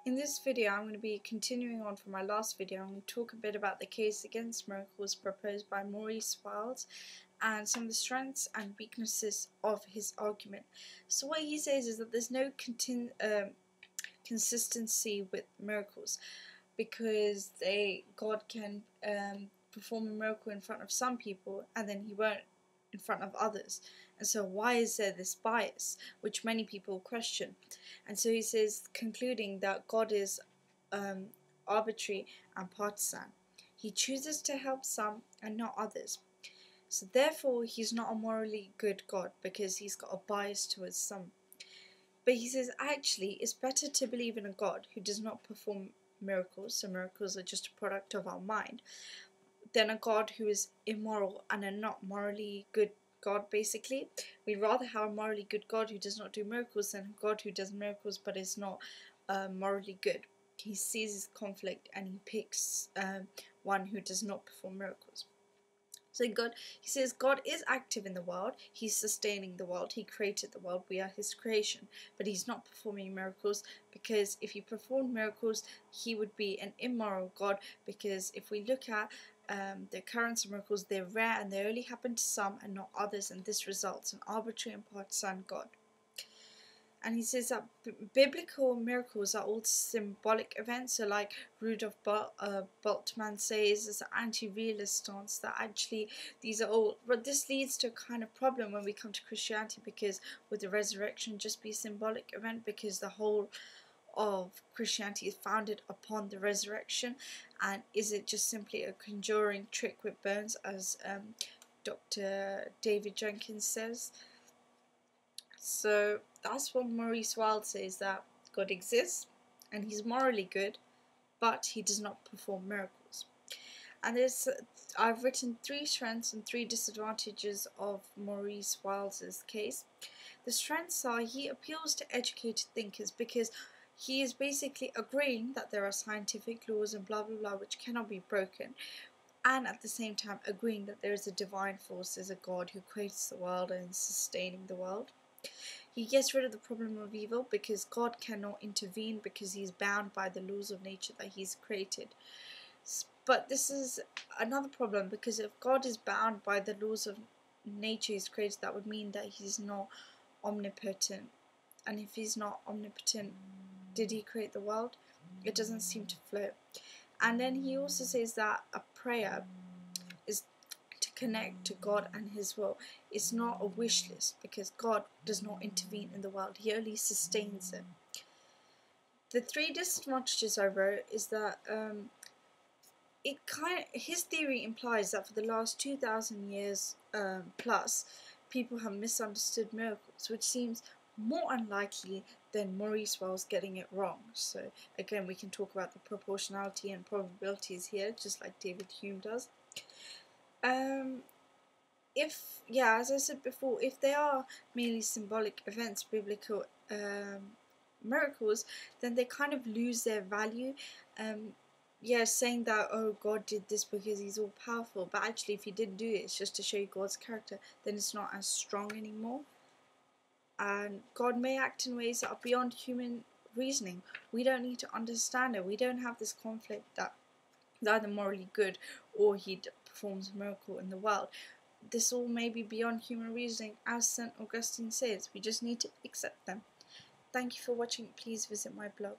In this video, I'm going to be continuing on from my last video. I'm going to talk a bit about the case against miracles proposed by Wiles and some of the strengths and weaknesses of his argument. So what he says is that there's no consistency with miracles because God can perform a miracle in front of some people and then he won't in front of others. And so why is there this bias, which many people question? And so he says, concluding that God is arbitrary and partisan. He chooses to help some and not others. So therefore, he's not a morally good God because he's got a bias towards some. But he says, actually, it's better to believe in a God who does not perform miracles, so miracles are just a product of our mind, than a God who is immoral and a not morally good God, basically. We'd rather have a morally good God who does not do miracles than a God who does miracles but is not morally good. He sees his conflict and he picks one who does not perform miracles. So he says God is active in the world, he's sustaining the world, he created the world, we are his creation, but he's not performing miracles, because if he performed miracles, he would be an immoral God, because if we look at the occurrence of miracles, they're rare and they only happen to some and not others, and this results in arbitrary and partisan God. And he says that biblical miracles are all symbolic events. So like Rudolf Bultmann says, it's an anti-realist stance that actually these are all, but this leads to a kind of problem when we come to Christianity, because would the resurrection just be a symbolic event, because the whole of Christianity is founded upon the resurrection, and is it just simply a conjuring trick with bones, as Dr. David Jenkins says? So that's what Wiles says, that God exists and he's morally good, but he does not perform miracles. And I've written 3 strengths and 3 disadvantages of Wiles' case. The strengths are, he appeals to educated thinkers because he is basically agreeing that there are scientific laws and blah blah blah which cannot be broken, and at the same time agreeing that there is a divine force, there's a God who creates the world and is sustaining the world. He gets rid of the problem of evil because God cannot intervene because he's bound by the laws of nature that he's created. But this is another problem, because if God is bound by the laws of nature he's created, that would mean that he's not omnipotent. And if he's not omnipotent, did he create the world? It doesn't seem to flow. And then he also says that a prayer is to connect to God and his will. It's not a wish list, because God does not intervene in the world, he only sustains it. The 3 disadvantages I wrote is that his theory implies that for the last 2,000 years plus, people have misunderstood miracles, which seems more unlikely than Wiles getting it wrong. So again, we can talk about the proportionality and probabilities here, just like David Hume does. As I said before, if they are merely symbolic events, biblical miracles, then they kind of lose their value. Saying that, oh, God did this because he's all powerful, but actually if he didn't do it, it's just to show you God's character, then it's not as strong anymore. And God may act in ways that are beyond human reasoning. We don't need to understand it. We don't have this conflict that he's either morally good or he performs a miracle in the world. This all may be beyond human reasoning, as St. Augustine says. We just need to accept them. Thank you for watching. Please visit my blog.